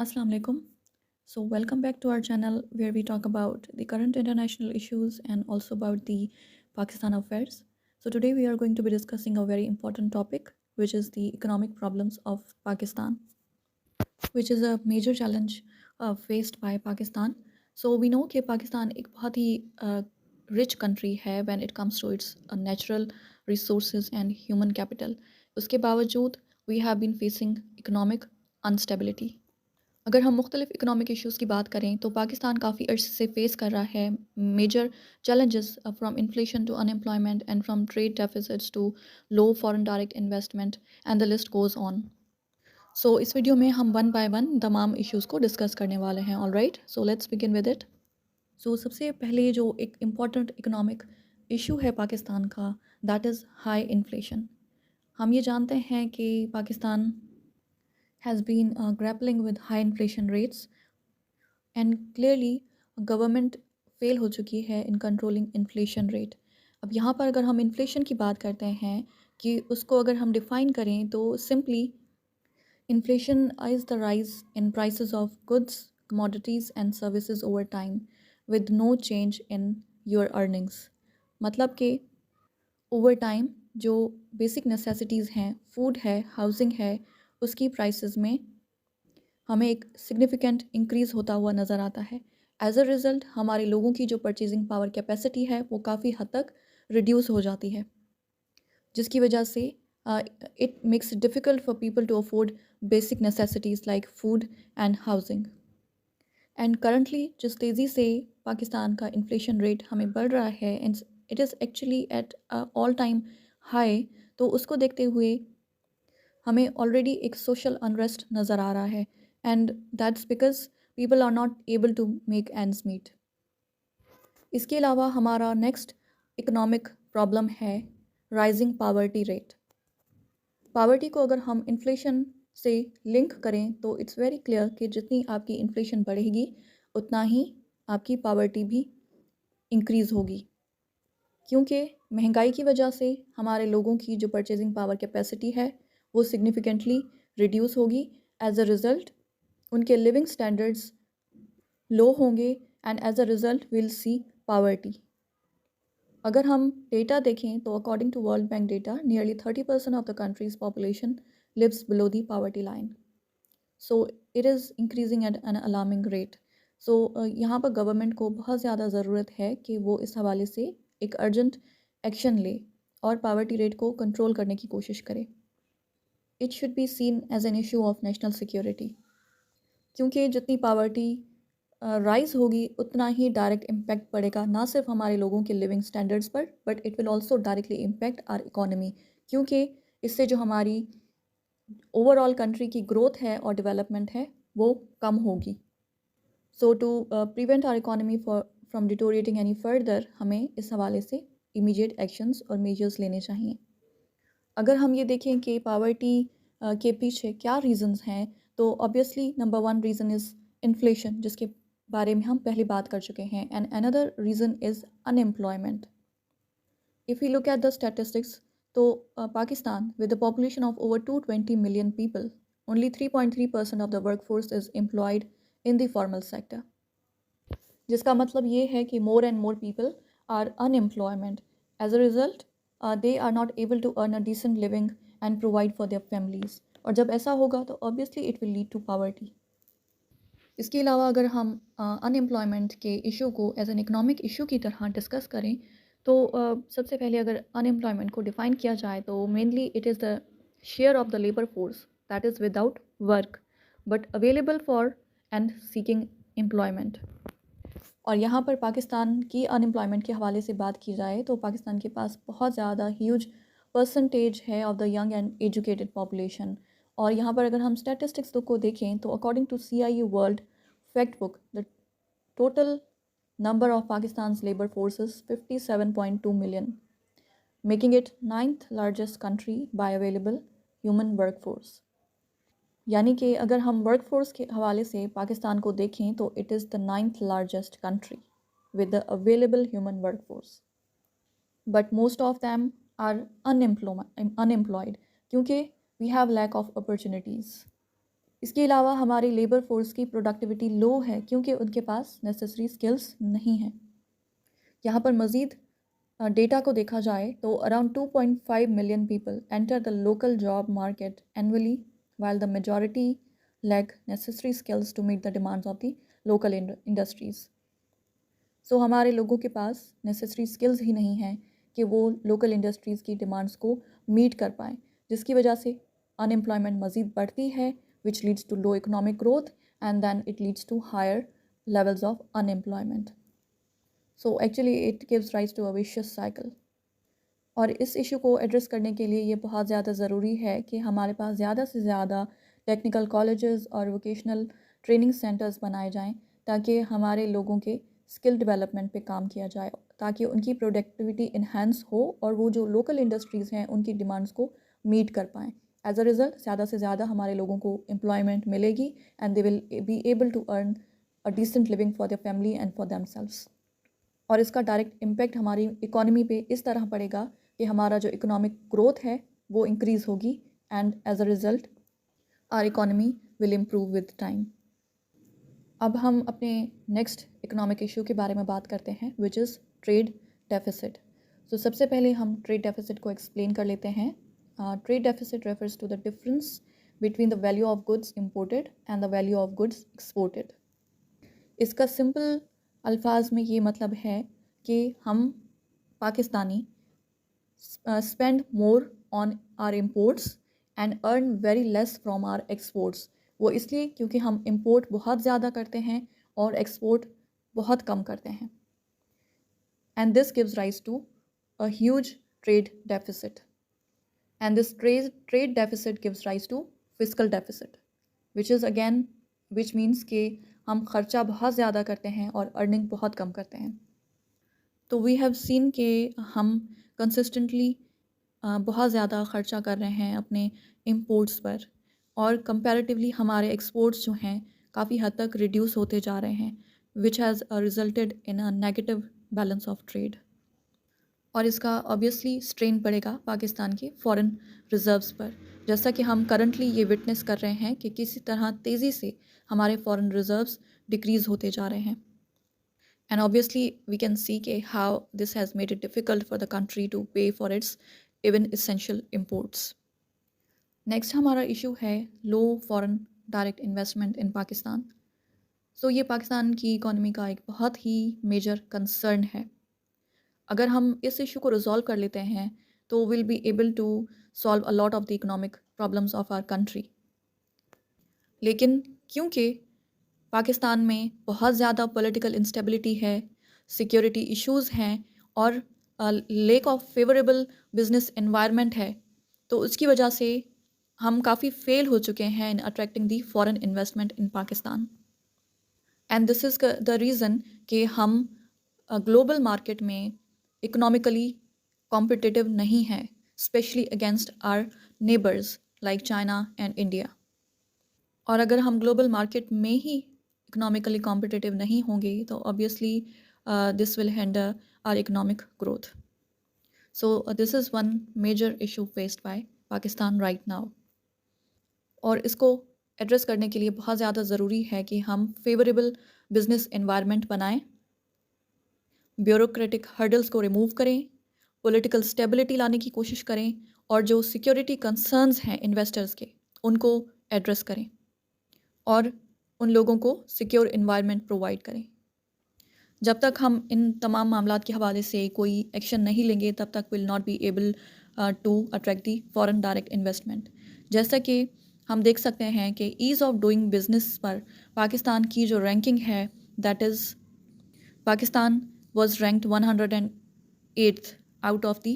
Assalamu alaikum. So, welcome back to our channel where we talk about the current international issues and also about the Pakistan affairs. So, today we are going to be discussing a very important topic, which is the economic problems of Pakistan, which is a major challenge faced by Pakistan. So, we know कि पाकिस्तान एक बहुत ही rich country है when it comes to its natural resources and human capital. उसके बावजूद we have been facing economic instability. अगर हम मुख्तलिफ economic issues की बात करें तो पाकिस्तान काफ़ी अर्से से फेस कर रहा है major challenges from inflation to unemployment and from trade deficits to low foreign direct investment and the list goes on. So इस वीडियो में हम वन बाय वन तमाम इश्यूज़ को डिस्कस करने वाले हैं। Alright, so let's begin with it. So सबसे पहले जो एक इम्पॉर्टेंट इकनॉमिक इशू है पाकिस्तान का, दैट इज़ हाई इन्फ्लेशन। हम ये जानते हैं कि Pakistan has been grappling with high inflation rates and clearly government fail हो चुकी है इन कंट्रोलिंग इन्फ्लेशन रेट। अब यहाँ पर अगर हम इन्फ्लेशन की बात करते हैं कि उसको अगर हम डिफ़ाइन करें तो simply inflation is the rise in prices of goods commodities and services over time with no change in your earnings. मतलब कि ओवर टाइम जो बेसिक नेसेसिटीज़ हैं, फूड है, हाउसिंग है, उसकी प्राइसेस में हमें एक सिग्निफिकेंट इंक्रीज़ होता हुआ नज़र आता है। एज़ अ रिज़ल्ट हमारे लोगों की जो परचेजिंग पावर कैपेसिटी है वो काफ़ी हद तक रिड्यूस हो जाती है, जिसकी वजह से it makes difficult for people to afford basic necessities like food and housing. And currently जिस तेज़ी से पाकिस्तान का इन्फ्लेशन रेट हमें बढ़ रहा है, it is actually at all time high. तो उसको देखते हुए हमें ऑलरेडी एक सोशल अनरेस्ट नज़र आ रहा है and that's because people are not able to make ends meet. इसके अलावा हमारा नेक्स्ट इकोनॉमिक प्रॉब्लम है राइजिंग पावर्टी रेट। पावर्टी को अगर हम इन्फ्लेशन से लिंक करें तो इट्स वेरी क्लियर कि जितनी आपकी इन्फ्लेशन बढ़ेगी उतना ही आपकी पावर्टी भी इंक्रीज़ होगी, क्योंकि महंगाई की वजह से हमारे लोगों की जो परचेजिंग पावर कैपेसिटी है वो सिग्निफिकेंटली रिड्यूस होगी। एज अ रिज़ल्ट उनके लिविंग स्टैंडर्ड्स लो होंगे and as a result will see poverty. अगर हम डेटा देखें तो according to World Bank data nearly 30% of the country's population lives below the poverty line. So it is increasing at an alarming rate. So यहाँ पर government को बहुत ज़्यादा ज़रूरत है कि वो इस हवाले से एक अर्जेंट एक्शन ले और पावर्टी रेट को कंट्रोल करने की कोशिश करे। It should be seen as an issue of national security, क्योंकि जितनी पावर्टी राइज़ होगी उतना ही डायरेक्ट इम्पैक्ट पड़ेगा ना सिर्फ हमारे लोगों के लिविंग स्टैंडर्ड्स पर, but it will also directly impact our economy, क्योंकि इससे जो हमारी ओवरऑल कंट्री की ग्रोथ है और डेवलपमेंट है वो कम होगी। So to prevent our economy from deteriorating any further हमें इस हवाले से इमीडिएट एक्शंस और मेजर्स लेने चाहिए। अगर हम ये देखें कि पावर्टी के पीछे क्या रीज़न्स हैं, तो obviously number one reason is inflation, जिसके बारे में हम पहले बात कर चुके हैं, and another reason is unemployment. If you look at the statistics तो Pakistan with the population of over 220 million people, only 3.3% of the work force is employed in the formal sector, जिसका मतलब ये है कि more and more people are unemployment. As a result they are not able to earn a decent living and provide for their families, और जब ऐसा होगा तो obviously it will lead to poverty। इसके अलावा अगर हम अनएम्प्लॉयमेंट के इशू को एज एन इकोनॉमिक इशू की तरह डिस्कस करें तो सबसे पहले अगर अनएम्प्लॉयमेंट को डिफ़ाइन किया जाए तो mainly it is the share of the labour force that is without work but available for and seeking employment. और यहाँ पर पाकिस्तान की अनएम्प्लॉयमेंट के हवाले से बात की जाए तो पाकिस्तान के पास बहुत ज़्यादा ह्यूज परसेंटेज है of the young and educated population. और यहाँ पर अगर हम स्टैटिस्टिक्स को देखें तो according to CIU world fact book the total number of Pakistan's labor force is 57.2 million, making it ninth largest country by available human workforce। यानी कि अगर हम वर्क फोर्स के हवाले से पाकिस्तान को देखें तो it is the ninth largest country with the available human work force, but most of them are unemployed क्योंकि we have lack of opportunities. इसके अलावा हमारी लेबर फोर्स की प्रोडक्टिविटी लो है क्योंकि उनके पास नेसेसरी स्किल्स नहीं हैं। यहाँ पर मज़ीद डेटा को देखा जाए तो around 2.5 million people enter the local job market annually while the majority lack necessary skills to meet the demands of the local industries. सो हमारे लोगों के पास नेसेसरी स्किल्स ही नहीं हैं कि वो लोकल इंडस्ट्रीज़ की डिमांड्स को मीट कर पाएँ, जिसकी वजह से अनएम्प्लॉयमेंट मज़ीद बढ़ती है, which leads to low economic growth and then it leads to higher levels of unemployment. So actually it gives rise to a vicious cycle. और इस इशू को एड्रेस करने के लिए ये बहुत ज़्यादा ज़रूरी है कि हमारे पास ज़्यादा से ज़्यादा टेक्निकल कॉलेजेस और वोकेशनल ट्रेनिंग सेंटर्स बनाए जाएं ताकि हमारे लोगों के स्किल डेवलपमेंट पे काम किया जाए, ताकि उनकी प्रोडक्टिविटी इन्हांस हो और वो जो लोकल इंडस्ट्रीज़ हैं उनकी डिमांड्स को मीट कर पाएँ. एज अ रिज़ल्ट ज़्यादा से ज़्यादा हमारे लोगों को एम्प्लॉयमेंट मिलेगी and they will be able to earn a decent living for their family and for themselves. और इसका डायरेक्ट इम्पैक्ट हमारी इकॉनमी पे इस तरह पड़ेगा कि हमारा जो इकोनॉमिक ग्रोथ है वो इंक्रीज़ होगी and as a result our economy will improve with time. अब हम अपने नेक्स्ट इकोनॉमिक इशू के बारे में बात करते हैं विच इज़ ट्रेड डेफिसिट. सो सबसे पहले हम ट्रेड डेफिसिट को एक्सप्लेन कर लेते हैं. Trade deficit refers to the difference between the value of goods imported and the value of goods exported. इसका सिंपल अल्फाज में ये मतलब है कि हम Pakistani spend more on our imports and earn very less from our exports. वो इसलिए क्योंकि हम import बहुत ज़्यादा करते हैं और export बहुत कम करते हैं. And this gives rise to a huge trade deficit. And this trade deficit gives rise to fiscal deficit, which means कि हम खर्चा बहुत ज़्यादा करते हैं और earning बहुत कम करते हैं. तो we have seen कि हम consistently बहुत ज़्यादा ख़र्चा कर रहे हैं अपने इंपोर्ट्स पर और कंपैरेटिवली हमारे एक्सपोर्ट्स जो हैं काफ़ी हद तक रिड्यूस होते जा रहे हैं, which has resulted in a negative balance of trade. और इसका ऑब्वियसली स्ट्रेन पड़ेगा पाकिस्तान के फॉरेन रिजर्व्स पर, जैसा कि हम करंटली ये विटनेस कर रहे हैं कि किसी तरह तेज़ी से हमारे फॉरेन रिजर्व्स डिक्रीज़ होते जा रहे हैं. And obviously we can see how this has made it difficult for the country to pay for its even essential imports. Next हमारा issue है low foreign direct investment in Pakistan. So ये पाकिस्तान की economy का एक बहुत ही major concern है. अगर हम इस इशू को रिजॉल्व कर लेते हैं तो will be able to solve a lot of the economic problems of our country. लेकिन क्योंकि पाकिस्तान में बहुत ज़्यादा पॉलिटिकल इंस्टेबिलिटी है, सिक्योरिटी इश्यूज़ हैं और lack of favourable business environment है, तो उसकी वजह से हम काफ़ी फेल हो चुके हैं in attracting the foreign investment in Pakistan. And this is the reason कि हम ग्लोबल मार्केट में इकोनॉमिकली कॉम्पिटिटिव नहीं हैं, especially against our neighbours like China and India. और अगर हम ग्लोबल मार्केट में ही इकोनॉमिकली कॉम्पिटिटिव नहीं होंगे तो obviously this will hinder our economic growth. So this is one major issue faced by Pakistan right now. और इसको एड्रेस करने के लिए बहुत ज़्यादा ज़रूरी है कि हम फेवरेबल बिजनेस एनवायरनमेंट बनाएं, ब्यूरोक्रेटिक हर्डल्स को रिमूव करें, पॉलिटिकल स्टेबिलिटी लाने की कोशिश करें और जो सिक्योरिटी कंसर्न्स हैं इन्वेस्टर्स के उनको एड्रेस करें और उन लोगों को सिक्योर इन्वायरमेंट प्रोवाइड करें. जब तक हम इन तमाम मामलात के हवाले से कोई एक्शन नहीं लेंगे तब तक will not be able to attract the foreign direct investment. जैसा कि हम देख सकते हैं कि ईज़ ऑफ डूइंग बिजनेस पर पाकिस्तान की जो रैंकिंग है that is Pakistan was ranked 108th out of the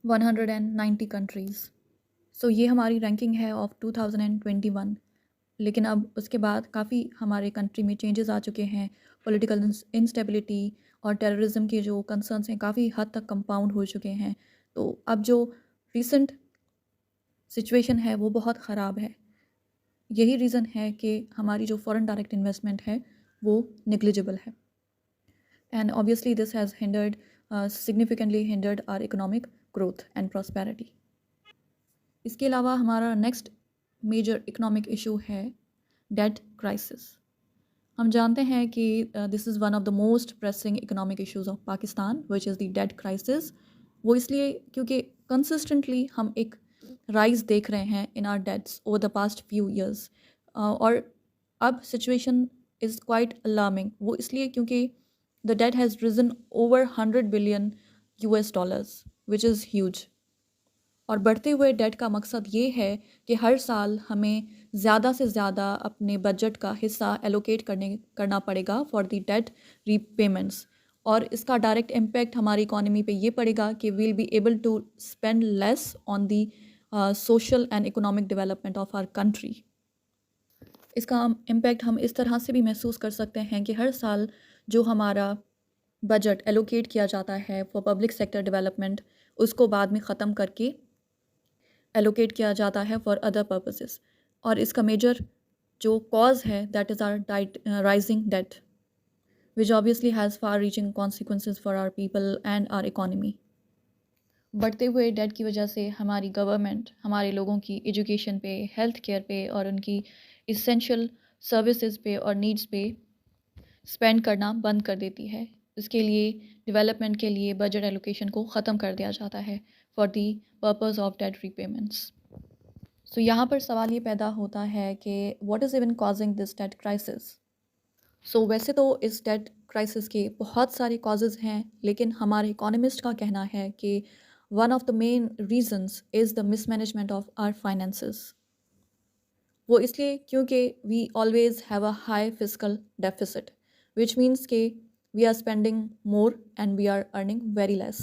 190 countries. So ये हमारी रैंकिंग है ऑफ 2021. लेकिन अब उसके बाद काफ़ी हमारे कंट्री में चेंजेस आ चुके हैं. पॉलिटिकल इंस्टेबिलिटी और टेररिज्म के जो कंसर्न्स हैं काफ़ी हद तक कंपाउंड हो चुके हैं. तो अब जो रिसेंट सिचुएशन है वो बहुत ख़राब है. यही रीज़न है कि हमारी जो फॉरेन डायरेक्ट इन्वेस्टमेंट है वो नेग्लिजिबल है. And obviously this has significantly hindered our economic growth and prosperity. इसके अलावा हमारा नेक्स्ट मेजर इकोनॉमिक इशू है डेट क्राइसिस। हम जानते हैं कि this is one of the most pressing economic issues of Pakistan which is the debt crisis. वो इसलिए क्योंकि कंसिस्टेंटली हम एक राइज देख रहे हैं in our debts over the past few years, और अब सिचुएशन इज़ क्वाइट अलार्मिंग। वो इसलिए क्योंकि the debt has risen over 100 billion US dollars which is huge. और बढ़ते हुए डेट का मकसद ये है कि हर साल हमें ज़्यादा से ज़्यादा अपने बजट का हिस्सा एलोकेट करना पड़ेगा फॉर द डेट रीपेमेंट्स। और इसका डायरेक्ट इम्पैक्ट हमारी इकॉनमी पे ये पड़ेगा कि we'll be able to spend less on the social and economic development of our country. इसका इम्पैक्ट हम इस तरह से भी महसूस कर सकते हैं कि हर साल जो हमारा बजट एलोकेट किया जाता है फॉर पब्लिक सेक्टर डेवलपमेंट, उसको बाद में ख़त्म करके एलोकेट किया जाता है फॉर अदर पर्पसेस। और इसका मेजर जो कॉज है that is our rising debt which obviously has far reaching consequences for our people and our economy. बढ़ते हुए डेट की वजह से हमारी गवर्नमेंट हमारे लोगों की एजुकेशन पे, हेल्थ केयर पे और उनकी इसेंशियल सर्विसेज पे और नीड्स पे स्पेंड करना बंद कर देती है। इसके लिए डेवलपमेंट के लिए बजट एलोकेशन को ख़त्म कर दिया जाता है for the purpose of debt repayments. So यहाँ पर सवाल ये पैदा होता है कि what is even causing this debt crisis. So वैसे तो इस डेट क्राइसिस के बहुत सारे कॉजेज़ हैं, लेकिन हमारे इकोनॉमिस्ट का कहना है कि one of the main reasons is the mismanagement of our finances. वो इसलिए क्योंकि we always have a high physical deficit which means के we are spending more and we are earning very less,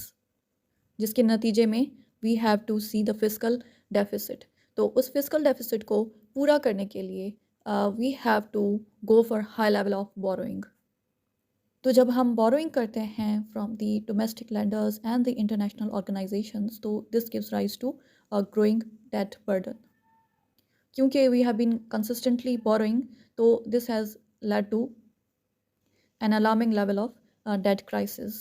जिसके नतीजे में we have to see the physical deficit. तो उस physical deficit को पूरा करने के लिए we have to go for high level of borrowing. तो जब हम बोरोइंग करते हैं from the domestic lenders and the international organisations, तो this gives rise to a growing debt burden. क्योंकि we have been consistently borrowing, तो this has led to an alarming level of debt crisis.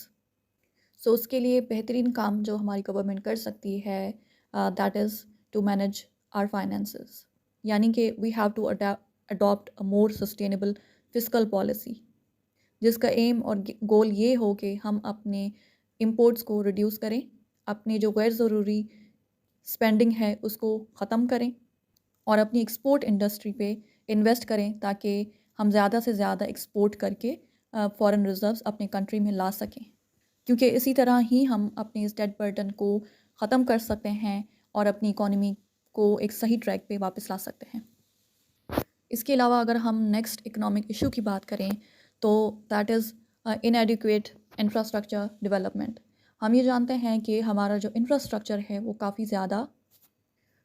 So उसके लिए बेहतरीन काम जो हमारी government कर सकती है that is to manage our finances, यानी कि we have to adopt a more sustainable physical policy, जिसका एम और गोल ये हो कि हम अपने इंपोर्ट्स को रिड्यूस करें, अपने जो गैर ज़रूरी स्पेंडिंग है उसको ख़त्म करें और अपनी एक्सपोर्ट इंडस्ट्री पे इन्वेस्ट करें ताकि हम ज़्यादा से ज़्यादा एक्सपोर्ट करके फॉरेन रिजर्व्स अपने कंट्री में ला सकें, क्योंकि इसी तरह ही हम अपने इस डेट बर्डन को ख़त्म कर सकते हैं और अपनी इकोनॉमी को एक सही ट्रैक पे वापस ला सकते हैं। इसके अलावा अगर हम नेक्स्ट इकोनॉमिक इशू की बात करें तो दैट इज़ इनएडिक्वेट इंफ्रास्ट्रक्चर डेवलपमेंट। हम ये जानते हैं कि हमारा जो इंफ्रास्ट्रक्चर है वो काफ़ी ज़्यादा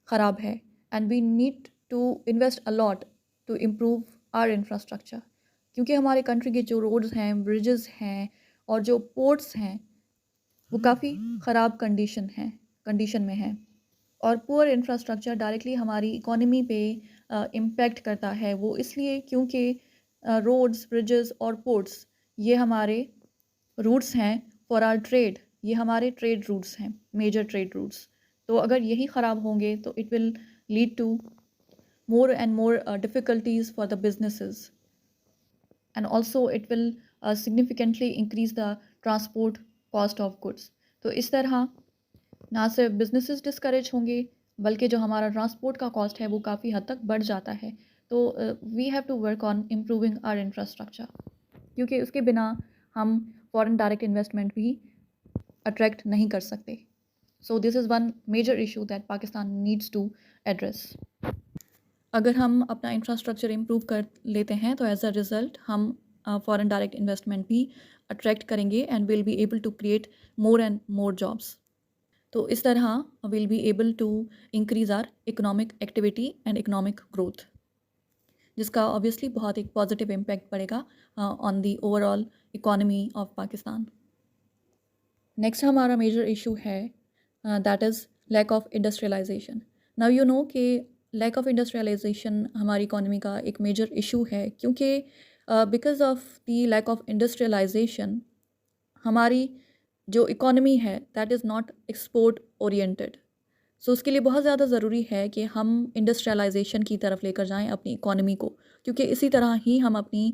ख़राब है and we need to invest a lot to improve our infrastructure, क्योंकि हमारे कंट्री के जो रोड्स हैं, ब्रिजेस हैं और जो पोर्ट्स हैं वो काफ़ी ख़राब कंडीशन में है। और पुअर इंफ्रास्ट्रक्चर डायरेक्टली हमारी इकोनॉमी पे इम्पेक्ट करता है। वो इसलिए क्योंकि रोड्स, ब्रिजेस और पोर्ट्स ये हमारे रूट्स हैं फॉर आर ट्रेड, ये हमारे ट्रेड रूट्स हैं, मेजर ट्रेड रूट्स। तो अगर यही ख़राब होंगे तो it will lead to more and more difficulties for the businesses, and also it will significantly increase the transport cost of goods. तो इस तरह ना सिर्फ बिजनेसेस डिस्करेज होंगे बल्कि जो हमारा ट्रांसपोर्ट का कॉस्ट है वो काफ़ी हद तक बढ़ जाता है। तो we have to work on improving our infrastructure, क्योंकि उसके बिना हम फॉरेन डायरेक्ट इन्वेस्टमेंट भी अट्रैक्ट नहीं कर सकते। So this is one major issue that Pakistan needs to address. अगर हम अपना इंफ्रास्ट्रक्चर इम्प्रूव कर लेते हैं तो एज अ रिज़ल्ट हम फॉरेन डायरेक्ट इन्वेस्टमेंट भी अट्रैक्ट करेंगे and will be able to create more and more jobs. तो इस तरह will be able to increase our economic activity and economic growth, जिसका ऑब्वियसली बहुत एक पॉजिटिव इम्पैक्ट पड़ेगा on the overall economy of Pakistan. Next हमारा major issue है that is lack of industrialisation. Now you know कि लैक ऑफ इंडस्ट्रियलाइजेशन हमारी economy का एक मेजर इशू है, क्योंकि because of the lack of industrialisation हमारी जो इकोनॉमी है that is not export oriented. So उसके लिए बहुत ज़्यादा ज़रूरी है कि हम इंडस्ट्रियलाइजेशन की तरफ लेकर जाएं अपनी इकोनॉमी को, क्योंकि इसी तरह ही हम अपनी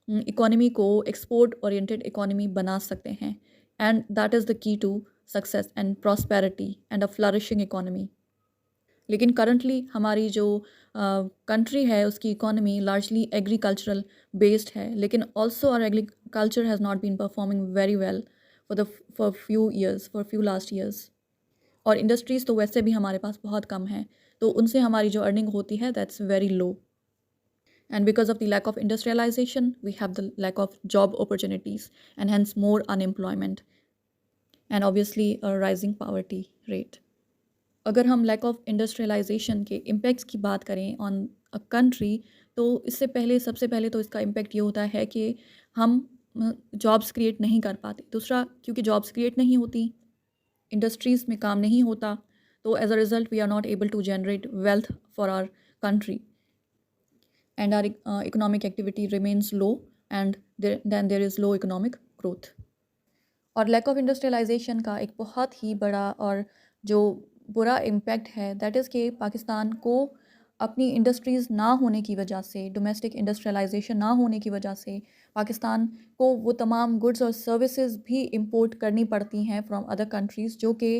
इकोनॉमी को एक्सपोर्ट ओरिएंटेड इकोनॉमी बना सकते हैं। And that is the key to success and prosperity and a flourishing economy. लेकिन करंटली हमारी जो कंट्री है उसकी इकोनॉमी लार्जली एग्रीकल्चरल बेस्ड है, लेकिन also our agriculture has not been performing very well for few last years. और industries तो वैसे भी हमारे पास बहुत कम हैं, तो उनसे हमारी जो अर्निंग होती है that's very low. And because of the lack of industrialization, we have the lack of job opportunities and hence more unemployment and obviously a rising poverty rate. अगर हम लैक ऑफ इंडस्ट्रियलाइजेशन के impacts की बात करें on a country, तो इससे पहले सबसे पहले तो इसका इम्पैक्ट ये होता है कि हम जॉब्स क्रिएट नहीं कर पाते। दूसरा, क्योंकि जॉब्स क्रिएट नहीं होती, इंडस्ट्रीज़ में काम नहीं होता, तो as a result we are not able to generate wealth for our country and our economic activity remains low, and then there is low economic growth. और लैक ऑफ इंडस्ट्रियलाइजेशन का एक बहुत ही बड़ा और जो बुरा इम्पैक्ट है दैट इज़ कि पाकिस्तान को अपनी इंडस्ट्रीज़ ना होने की वजह से, डोमेस्टिक इंडस्ट्रियलाइजेशन ना होने की वजह से पाकिस्तान को वो तमाम गुड्स और सर्विसेज भी इंपोर्ट करनी पड़ती हैं फ्रॉम अदर कंट्रीज़, जो कि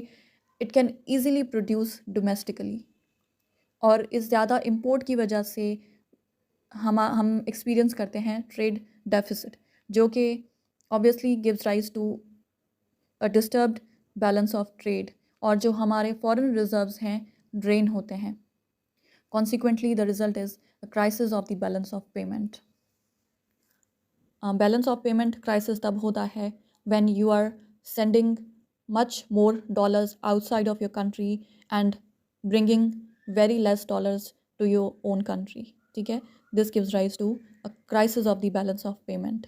it can easily produce domestically. और इस ज़्यादा इंपोर्ट की वजह से हम एक्सपीरियंस करते हैं ट्रेड डेफिसिट, जो कि obviously gives rise to a disturbed balance of trade, और जो हमारे फॉरेन रिजर्व्स हैं ड्रेन होते हैं। Consequently the result is the crisis of the balance of payment. Balance of payment crisis तब होता है when you are sending much more dollars outside of your country and bringing very less dollars to your own country. ठीक है, this gives rise to a crisis of the balance of payment.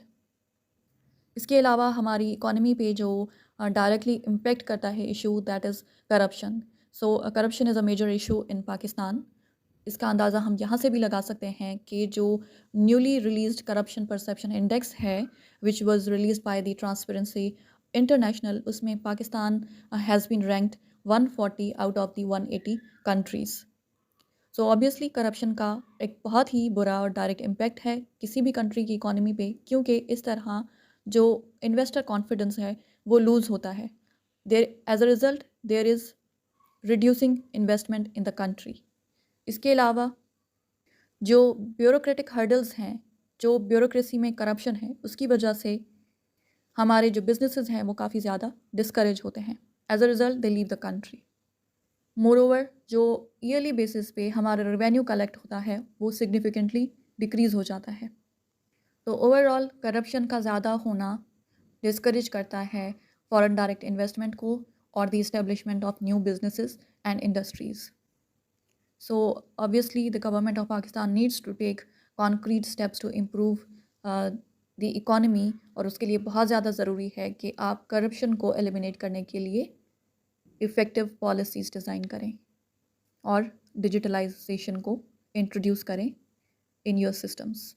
इसके अलावा हमारी economy पे जो directly impact करता है issue that is corruption. So corruption is a major issue in Pakistan. इसका अंदाज़ा हम यहाँ से भी लगा सकते हैं कि जो newly released corruption perception index है which was released by the Transparency International, उसमें Pakistan has been ranked 140 out of the 180 countries. So obviously corruption का एक बहुत ही बुरा और डायरेक्ट इम्पैक्ट है किसी भी कंट्री की इकोनॉमी पे, क्योंकि इस तरह जो इन्वेस्टर कॉन्फिडेंस है वो लूज़ होता है। There as a result there is reducing investment in the country. इसके अलावा जो ब्यूरोक्रेटिक हर्डल्स हैं, जो ब्यूरोक्रेसी में करप्शन है, उसकी वजह से हमारे जो बिजनेसेस हैं वो काफ़ी ज़्यादा डिस्करेज होते हैं। As a result they leave the country. Moreover जो ईयरली बेसिस पे हमारा रेवेन्यू कलेक्ट होता है वो सिग्निफिकेंटली डिक्रीज़ हो जाता है। तो ओवरऑल करप्शन का ज़्यादा होना डिस्करेज करता है फॉरेन डायरेक्ट इन्वेस्टमेंट को और the establishment of new businesses and industries. So obviously the government of Pakistan needs to take concrete steps to improve the economy, और उसके लिए बहुत ज़्यादा ज़रूरी है कि आप करप्शन को एलिमिनेट करने के लिए इफ़ेक्टिव पॉलिसीज़ डिज़ाइन करें और डिजिटलाइजेशन को इंट्रोड्यूस करें इन योर सिस्टम्स,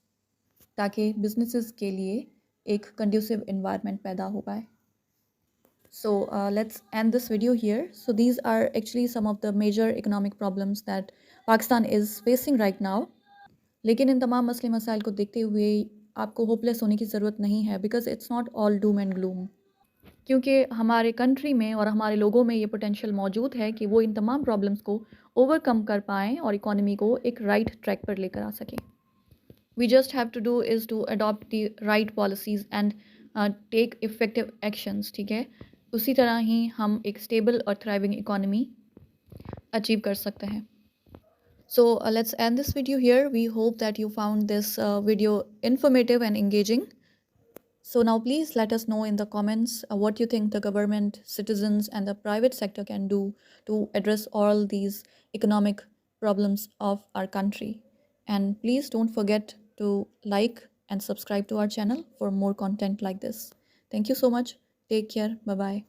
ताकि बिजनेसेस के लिए एक कंड्यूसिव इन्वायरमेंट पैदा हो पाए। So let's end this video here. So these are actually some of the major economic problems that Pakistan is facing right now. लेकिन इन तमाम मसले मसाइल को देखते हुए आपको होपलेस होने की ज़रूरत नहीं है, because it's not all Doom and gloom. क्योंकि हमारे कंट्री में और हमारे लोगों में ये पोटेंशियल मौजूद है कि वो इन तमाम प्रॉब्लम्स को ओवरकम कर पाएँ और इकोनॉमी को एक राइट ट्रैक पर लेकर आ सकें। We just have to do is to adopt the right policies and take effective actions. ठीक है, उसी तरह ही हम एक स्टेबल और थ्राइविंग इकोनॉमी अचीव कर सकते हैं। So let's end this video here. We hope that you found this video informative and engaging. So now please let us know in the comments what you think the government, citizens and the private sector can do to address all these economic problems of our country. And please don't forget to like and subscribe to our channel for more content like this. Thank you so much. Take care. Bye-bye.